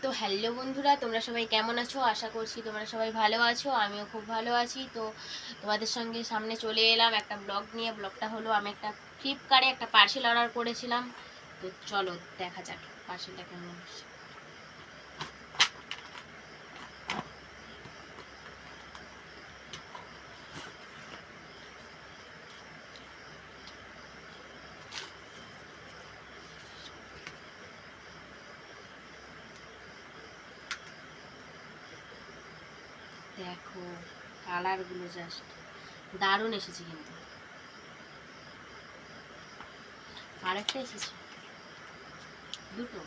তো হ্যালো বন্ধুরা, তোমরা সবাই কেমন আছো? আশা করছি তোমরা সবাই ভালো আছো। আমিও খুব ভালো আছি। তো তোমাদের সঙ্গে সামনে চলে এলাম একটা ব্লগ নিয়ে। ব্লগটা হলো, আমি একটা ফ্লিপকার্টে একটা পার্সেল অর্ডার করেছিলাম। তো চলো দেখা যাক পার্সেলটা কেমন আসছে। দেখো কালারগুলো জাস্ট দারুণ এসেছে। কিন্তু আরেকটা এসেছে, দুটো।